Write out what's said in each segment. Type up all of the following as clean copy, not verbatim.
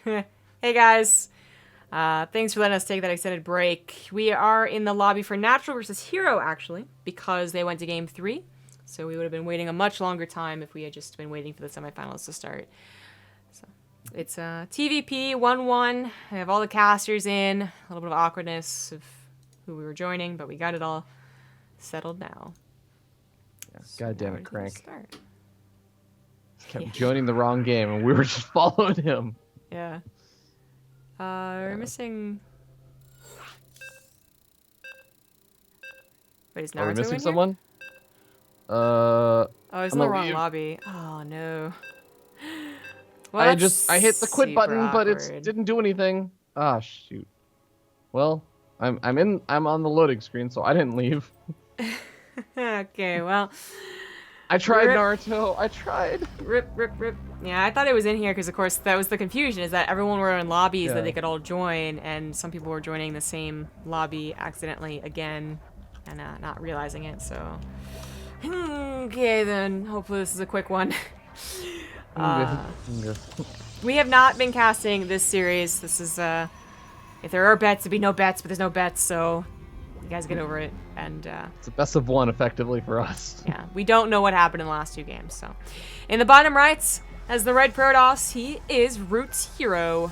Hey guys. Thanks for letting us take that extended break. We are in the lobby for NaTuRal versus herO, actually, because they went to game 3. So we would have been waiting a much longer time if we had just been waiting for the semifinals to start. So it's TvP 1-1. I have all the casters in. A little bit of awkwardness of who we were joining, but we got it all settled now. Yeah, so God damn it, Crank. Kept Yeah. joining the wrong game, and we were just following him. Yeah. We're missing... Wait, is Naruto Are we missing in someone? Oh, he's in the wrong lobby. Oh, no. Well, I hit the quit button, awkward. but it didn't do anything. Ah, shoot. Well, I'm on the loading screen, so I didn't leave. Okay, well... I tried, Naruto. I tried. Rip. Yeah, I thought it was in here because, of course, that was the confusion, is that everyone were in lobbies that they could all join, and some people were joining the same lobby accidentally again and not realizing it, so... Okay, then. Hopefully this is a quick one. We have not been casting this series. This is, if there are bets, there'd be no bets, but there's no bets, so... You guys get over it, and it's a best of one effectively for us. Yeah, we don't know what happened in the last 2 games. So, in the bottom right, as the red Protoss, he is Root's herO.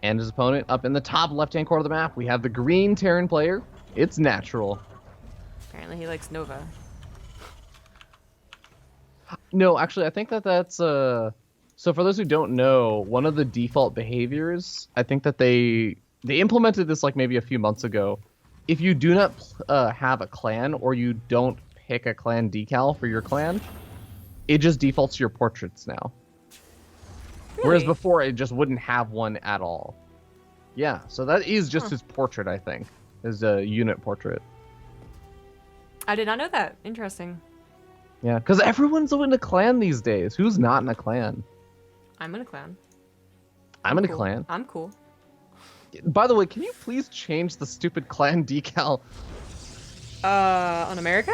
And his opponent up in the top left-hand corner of the map, we have the green Terran player. It's NaTuRal. Apparently, he likes Nova. No, actually, I think that's So for those who don't know, one of the default behaviors, I think that they implemented this like maybe a few months ago. If you do not have a clan, or you don't pick a clan decal for your clan, it just defaults to your portraits now. Really? Whereas before, it just wouldn't have one at all. Yeah, so that is just his portrait, I think. His unit portrait. I did not know that. Interesting. Yeah, because everyone's in a clan these days. Who's not in a clan? I'm in a clan. I'm in a cool. clan. I'm cool. By the way, can you please change the stupid clan decal? On America?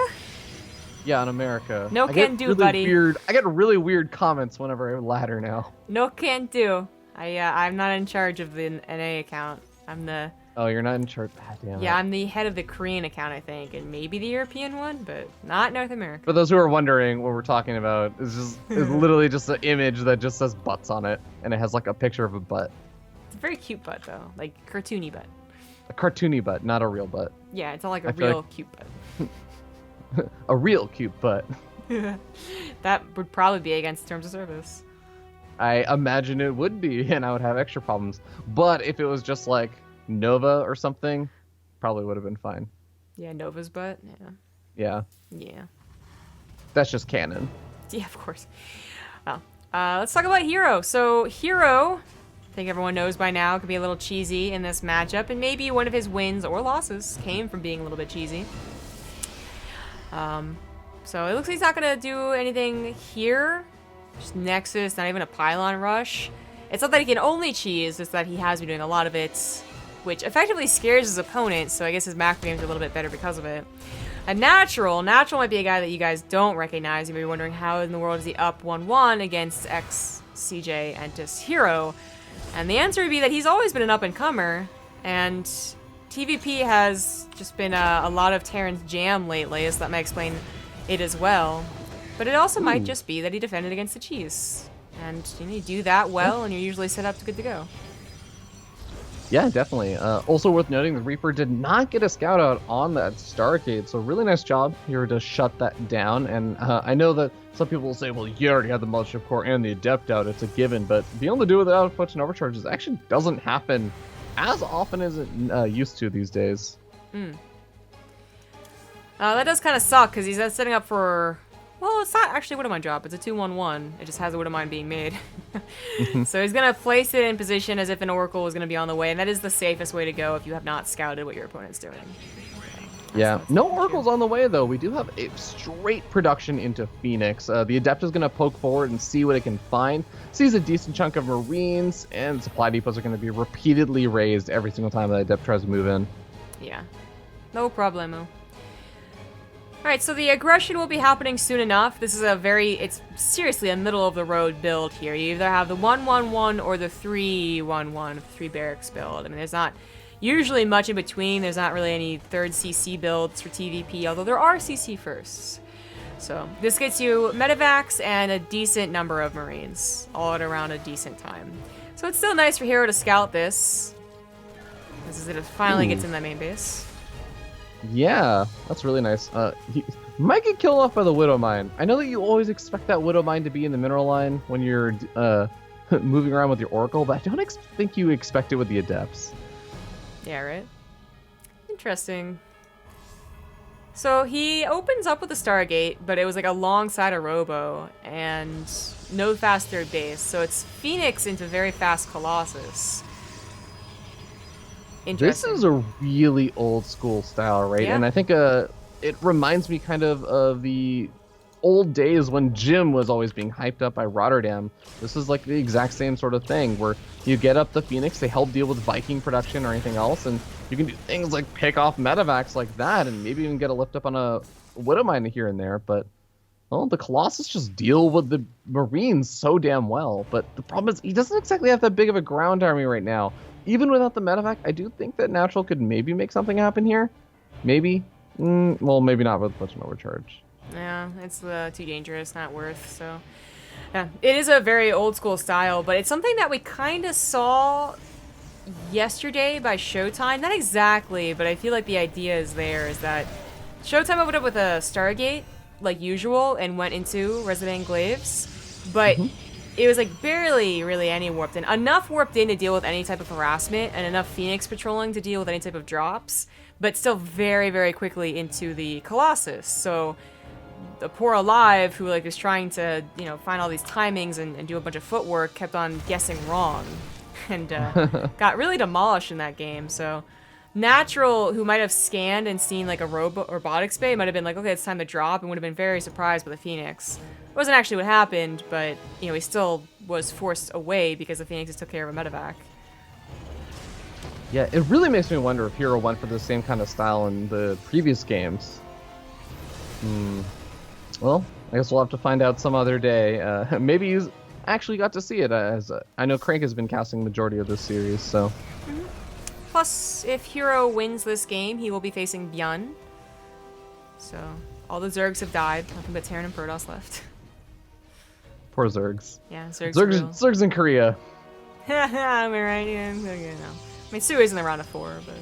Yeah, on America. No can do, buddy. I get really weird comments whenever I ladder now. No can do. I'm not in charge of the NA account. I'm the... Oh, you're not in charge? Ah, damn Yeah, it. I'm the head of the Korean account, I think, and maybe the European one, but not North America. For those who are wondering what we're talking about, it's literally just an image that just says butts on it, and it has like a picture of a butt. It's a very cute butt, though. Like, cartoony butt. A cartoony butt, not a real butt. Yeah, it's not like a real cute butt. A real cute butt. That would probably be against terms of service. I imagine it would be, and I would have extra problems. But if it was just like Nova or something, probably would have been fine. Yeah, Nova's butt. Yeah. Yeah. Yeah. That's just canon. Yeah, of course. Well, let's talk about herO. So herO, I think everyone knows by now, could be a little cheesy in this matchup, and maybe one of his wins or losses came from being a little bit cheesy. So it looks like he's not gonna do anything here. Just Nexus, not even a pylon rush. It's not that he can only cheese, it's that he has been doing a lot of it, which effectively scares his opponent, so I guess his macro games are a little bit better because of it. And NaTuRal might be a guy that you guys don't recognize. You may be wondering how in the world is he up 1-1 against ex-CJ Entis herO? And the answer would be that he's always been an up-and-comer, and TvP has just been a lot of Terran's jam lately, so that may explain it as well. But it also might just be that he defended against the cheese. And you do that well, and you're usually set up to good to go. Yeah, definitely. Also worth noting, the Reaper did not get a scout out on that Starcade, so really nice job here to shut that down. And I know that some people will say, well, you already had the Mothership Core and the Adept out, it's a given, but being able to do it without push and overcharges actually doesn't happen as often as it used to these days. That does kind of suck, because he's setting up for... Well, it's not actually a Widowmine drop. It's a 2-1-1. It just has a Widowmine being made. So he's going to place it in position as if an Oracle is going to be on the way, and that is the safest way to go if you have not scouted what your opponent's doing. Yeah, no Oracle's on the way, though. We do have a straight production into Phoenix. The Adept is going to poke forward and see what it can find. Sees a decent chunk of Marines, and supply depots are going to be repeatedly raised every single time the Adept tries to move in. Yeah. No problemo. Alright, so the aggression will be happening soon enough. This is it's seriously a middle-of-the-road build here. You either have the 1-1-1 or the 3-1-1, 3 barracks build. I mean, there's not usually much in between. There's not really any third CC builds for TvP, although there are CC firsts. So this gets you medevacs and a decent number of Marines, all at around a decent time. So it's still nice for herO to scout this. This is it finally gets in that main base. Yeah, that's really nice. He might get killed off by the Widow Mine. I know that you always expect that Widow Mine to be in the mineral line when you're moving around with your Oracle, but I don't think you expect it with the Adepts. Yeah, right? Interesting. So he opens up with a Stargate, but it was like alongside a Robo, and no fast third base. So it's Phoenix into very fast Colossus. This is a really old school style, right? Yeah. And I think it reminds me kind of the old days when Jim was always being hyped up by Rotterdam. This is like the exact same sort of thing where you get up the Phoenix, they help deal with Viking production or anything else, and you can do things like pick off medevacs like that and maybe even get a lift up on a Widow Mine here and there. But, well, the Colossus just deal with the Marines so damn well. But the problem is he doesn't exactly have that big of a ground army right now. Even without the medevac, I do think that NaTuRal could maybe make something happen here. Maybe. Well, maybe not with such an overcharge. Yeah, it's too dangerous, not worth, so... Yeah, it is a very old school style, but it's something that we kind of saw yesterday by Showtime. Not exactly, but I feel like the idea is there, is that Showtime opened up with a Stargate, like usual, and went into Resident Enclaves, but it was like barely really any warped in. Enough warped in to deal with any type of harassment, and enough Phoenix patrolling to deal with any type of drops, but still very, very quickly into the Colossus, so... The poor Alive, who like was trying to, you know, find all these timings and do a bunch of footwork, kept on guessing wrong, and got really demolished in that game. So, NaTuRal, who might have scanned and seen like a robotics bay, might have been like, okay, it's time to drop, and would have been very surprised by the Phoenix. It wasn't actually what happened, but you know, he still was forced away because the Phoenixes took care of a medevac. Yeah, it really makes me wonder if herO went for the same kind of style in the previous games. Well, I guess we'll have to find out some other day. Maybe he's actually got to see it, as I know Crank has been casting the majority of this series, so... Plus, if herO wins this game, he will be facing Byun. So, all the Zergs have died, nothing but Terran and Protoss left. Poor Zergs. Yeah, Zergs Zergs in Korea. Am I right? Yeah, no. I mean, Sui's in the round of 4, but...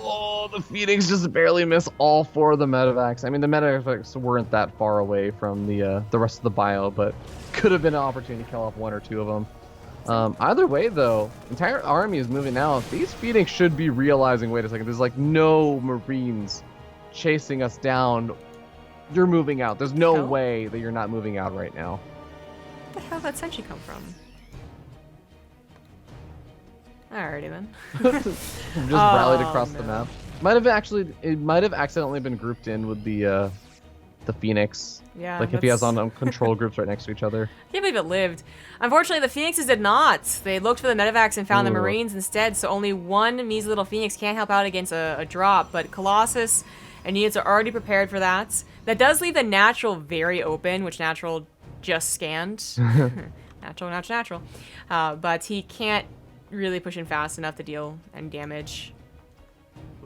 Oh, the Phoenix just barely missed all 4 of the medevacs. I mean, the medevacs weren't that far away from the rest of the bio, but could have been an opportunity to kill off 1 or 2 of them. Either way, though, entire army is moving now. These Phoenix should be realizing, wait a second, there's like no Marines chasing us down. You're moving out. There's no way that you're not moving out right now. Where the hell did that sentry come from? Alrighty then. Just rallied across the map. It might have accidentally been grouped in with the Phoenix. Yeah. Like if he has on control groups right next to each other. I can't believe it lived. Unfortunately, the Phoenixes did not. They looked for the medevacs and found the Marines instead, so only one measly little Phoenix can't help out against a drop, but Colossus and units are already prepared for that. That does leave the NaTuRal very open, which NaTuRal just scanned. NaTuRal. But he can't really push in fast enough to deal any damage.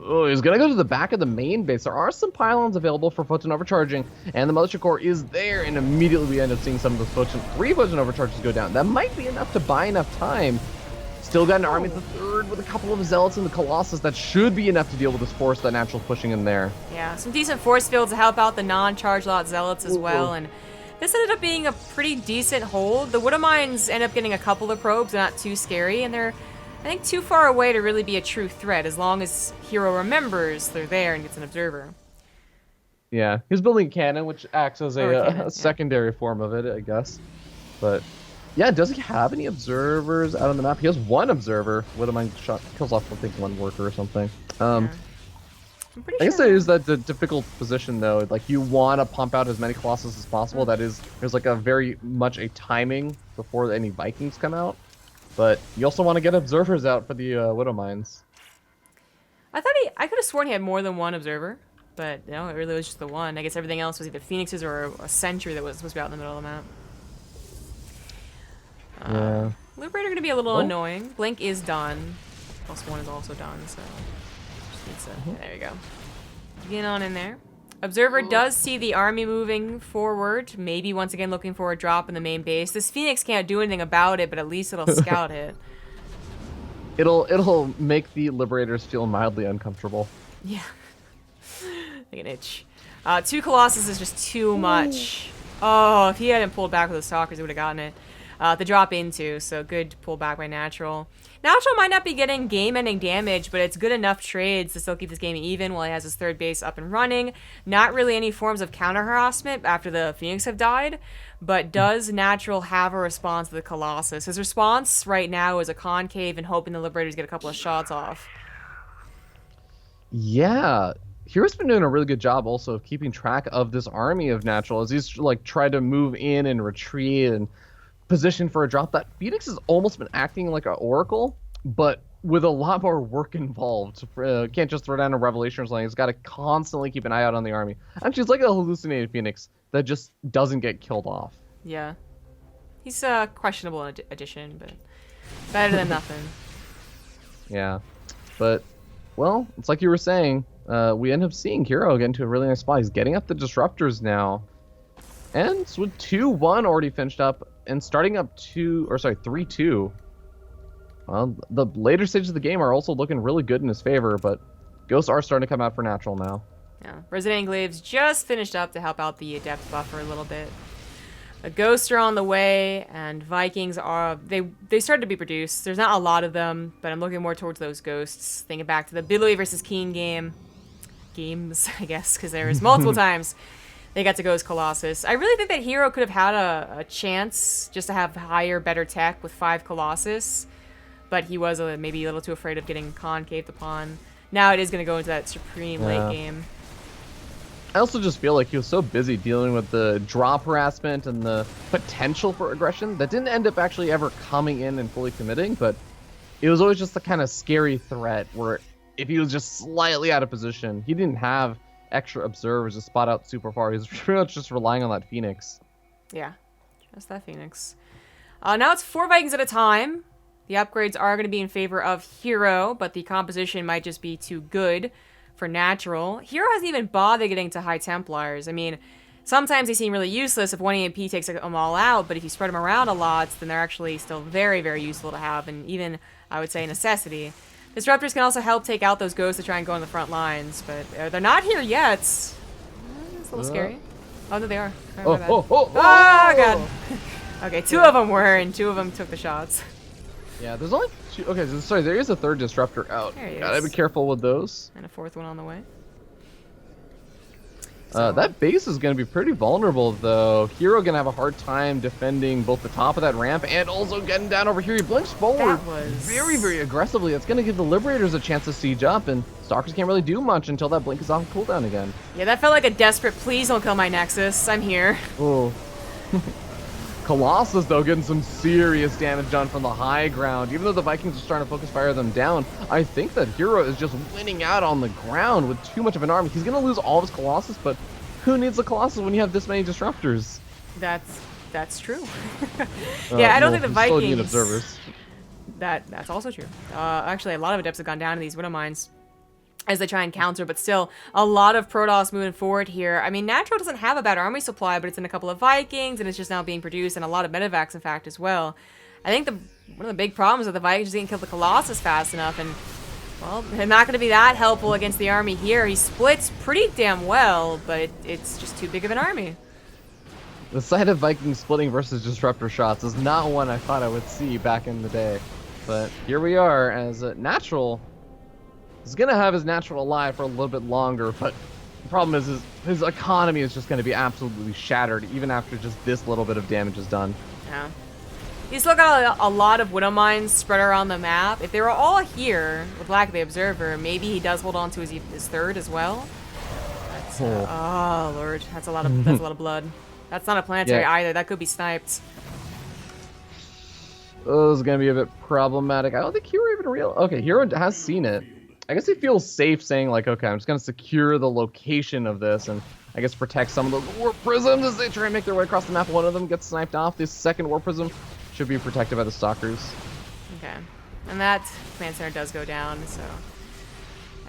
Oh, he's gonna go to the back of the main base. There are some pylons available for Photon overcharging, and the Mothership Core is there, and immediately we end up seeing some of those 3 Photon overcharges go down. That might be enough to buy enough time. Still got an army at the 3rd with a couple of Zealots in the Colossus. That should be enough to deal with this force that NaTuRal's pushing in there. Yeah, some decent force fields to help out the non-charge lot Zealots as well, and this ended up being a pretty decent hold. The Widow Mines end up getting a couple of probes, they're not too scary, and they're, I think, too far away to really be a true threat, as long as herO remembers they're there and gets an observer. Yeah, he's building a cannon, which acts as a secondary form of it, I guess. But, yeah, does he have any observers out on the map? He has 1 observer. Widow Mine kills off, I think, 1 worker or something. I guess it is that the difficult position, though. Like, you want to pump out as many Colossus as possible. That is, there's like a very much a timing before any Vikings come out. But you also want to get observers out for the Widow Mines. I thought I could have sworn he had more than 1 observer. But no, it really was just the one. I guess everything else was either Phoenixes or a Sentry that was supposed to be out in the middle of the map. Yeah. Loop Raider gonna be a little annoying. Blink is done. +1 is also done, so just needs to. Yeah, there you go. Get on in there. Observer does see the army moving forward. Maybe once again looking for a drop in the main base. This Phoenix can't do anything about it, but at least it'll scout it. It'll make the Liberators feel mildly uncomfortable. Yeah. Like an itch. 2 Colossus is just too much. Oh, if he hadn't pulled back with the Stalkers, he would have gotten it. To drop into, so good pull back by NaTuRal. NaTuRal might not be getting game-ending damage, but it's good enough trades to still keep this game even while he has his 3rd base up and running. Not really any forms of counter-harassment after the Phoenix have died, but does NaTuRal have a response to the Colossus? His response right now is a concave and hoping the Liberators get a couple of shots off. Yeah. hero's been doing a really good job also of keeping track of this army of NaTuRal as he's like tried to move in and retreat and position for a drop. That Phoenix has almost been acting like an oracle, but with a lot more work involved. Can't just throw down a Revelation or something. He's got to constantly keep an eye out on the army. Actually, it's like a hallucinated Phoenix that just doesn't get killed off. Yeah. He's a questionable addition, but better than nothing. Yeah. But, well, it's like you were saying. We end up seeing herO get into a really nice spot. He's getting up the disruptors now. And with 2-1 already finished up and starting up 3-2. Well, the later stages of the game are also looking really good in his favor, but ghosts are starting to come out for NaTuRal now. Yeah, Resident Enclaves just finished up to help out the Adept buffer a little bit. The ghosts are on the way, and Vikings are... They started to be produced. There's not a lot of them, but I'm looking more towards those ghosts. Thinking back to the Billowy versus Keen games, I guess, because there was multiple times they got to go as Colossus. I really think that herO could have had a chance just to have higher, better tech with 5 Colossus, but he was maybe a little too afraid of getting concaved upon. Now it is going to go into that supreme late game. I also just feel like he was so busy dealing with the drop harassment and the potential for aggression that didn't end up actually ever coming in and fully committing, but it was always just the kind of scary threat where if he was just slightly out of position, he didn't have extra observers to spot out super far. He was pretty much just relying on that Phoenix. Yeah, just that Phoenix. Now it's 4 Vikings at a time. The upgrades are going to be in favor of herO, but the composition might just be too good for NaTuRal. herO hasn't even bothered getting to High Templars. I mean, sometimes they seem really useless if one EMP takes them all out, but if you spread them around a lot, then they're actually still very, very useful to have, and even, I would say, a necessity. Disruptors can also help take out those ghosts to try and go on the front lines, but they're not here yet. It's a little scary. Oh, no, they are. Oh, God. Okay, 2 of them were, and 2 of them took the shots. Yeah, there's only 2. Okay, so, sorry, there is a 3rd disruptor out. There he is. Gotta be careful with those. And a 4th one on the way. That base is going to be pretty vulnerable, though. herO going to have a hard time defending both the top of that ramp and also getting down over here. He blinks forward very, very aggressively. That's going to give the Liberators a chance to siege up, and Stalkers can't really do much until that blink is off cooldown again. Yeah, that felt like a desperate, please don't kill my Nexus. I'm here. Oh. Colossus, though, getting some serious damage done from the high ground. Even though the Vikings are starting to focus fire them down, I think that herO is just winning out on the ground with too much of an army. He's going to lose all of his Colossus, but who needs a Colossus when you have this many disruptors? That's true. Yeah, I don't think the Vikings... Still need observers. That's also true. Actually, a lot of Adepts have gone down to these Widow Mines as they try and counter, but still, a lot of Protoss moving forward here. I mean, NaTuRal doesn't have a bad army supply, but it's in a couple of Vikings, and it's just now being produced, and a lot of Medivacs, in fact, as well. I think one of the big problems with the Vikings is didn't kill the Colossus fast enough, and, well, they're not going to be that helpful against the army here. He splits pretty damn well, but it's just too big of an army. The sight of Vikings splitting versus Disruptor shots is not one I thought I would see back in the day. But here we are, as NaTuRal is going to have his NaTuRal alive for a little bit longer, but the problem is his economy is just going to be absolutely shattered, even after just this little bit of damage is done. Yeah. He's still got a lot of Widow Mines spread around the map. If they were all here, with lack of the Observer, maybe he does hold on to his 3rd as well. That's, oh, Lord. That's a lot of blood. That's not a planetary either. That could be sniped. Oh, this is going to be a bit problematic. I don't think herO even real. Okay, herO has seen it. I guess he feels safe saying like, okay, I'm just gonna secure the location of this and I guess protect some of the warp prisms as they try and make their way across the map. One of them gets sniped off. This second warp prism should be protected by the stalkers. Okay. And that command center does go down, so...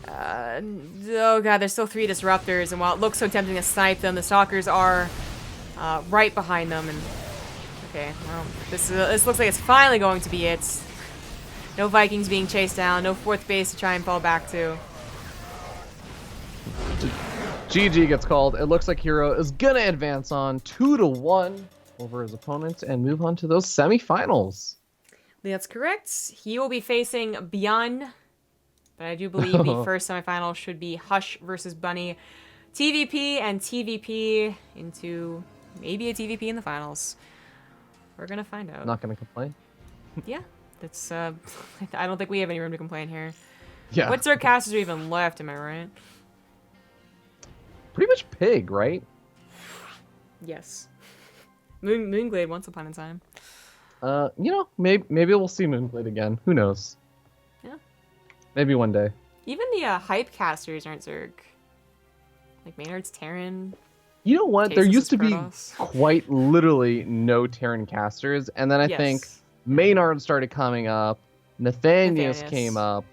oh god, there's still 3 disruptors, and while it looks so tempting to snipe them, the stalkers are right behind them, and... Okay, well, this looks like it's finally going to be it. No Vikings being chased down, no 4th base to try and fall back to. GG gets called. It looks like herO is gonna advance on 2-1 over his opponent and move on to those semifinals. That's correct. He will be facing Beyond, but I do believe the first semifinal should be Hush versus Bunny. TvP and TvP into maybe a TvP in the finals. We're gonna find out. Not gonna complain. Yeah, that's. I don't think we have any room to complain here. Yeah. What Sarcasters are even left? Am I right? Pretty much pig, right? Yes. Moonglade once upon a time. You know, maybe we'll see Moonblade again. Who knows? Yeah. Maybe one day. Even the hype casters aren't Zerg. Like Maynard's Terran. You know what? There Cases used to is be Protoss. quite literally no Terran casters, and then I think Maynard started coming up, Nathanius came up,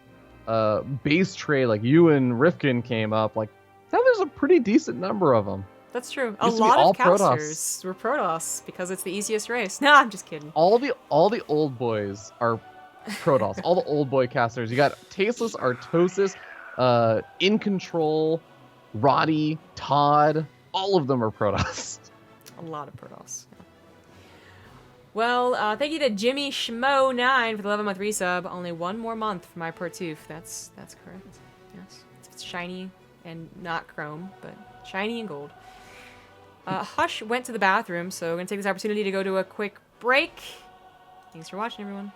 Base Trade, like you and Rifkin came up. Like, now there's a pretty decent number of them. That's true. A Used to be lot all of casters were Protoss because it's the easiest race. No, I'm just kidding. All the old boys are Protoss. All the old boy casters. You got Tasteless, Artosis, In Control, Roddy, Todd. All of them are Protoss. A lot of Protoss. Yeah. Well, thank you to Jimmy Schmo9 for the 11-month resub. Only 1 more month for my Pertooth. That's correct. Yes. It's shiny and not chrome, but shiny and gold. Hush went to the bathroom, so we're going to take this opportunity to go to a quick break. Thanks for watching, everyone.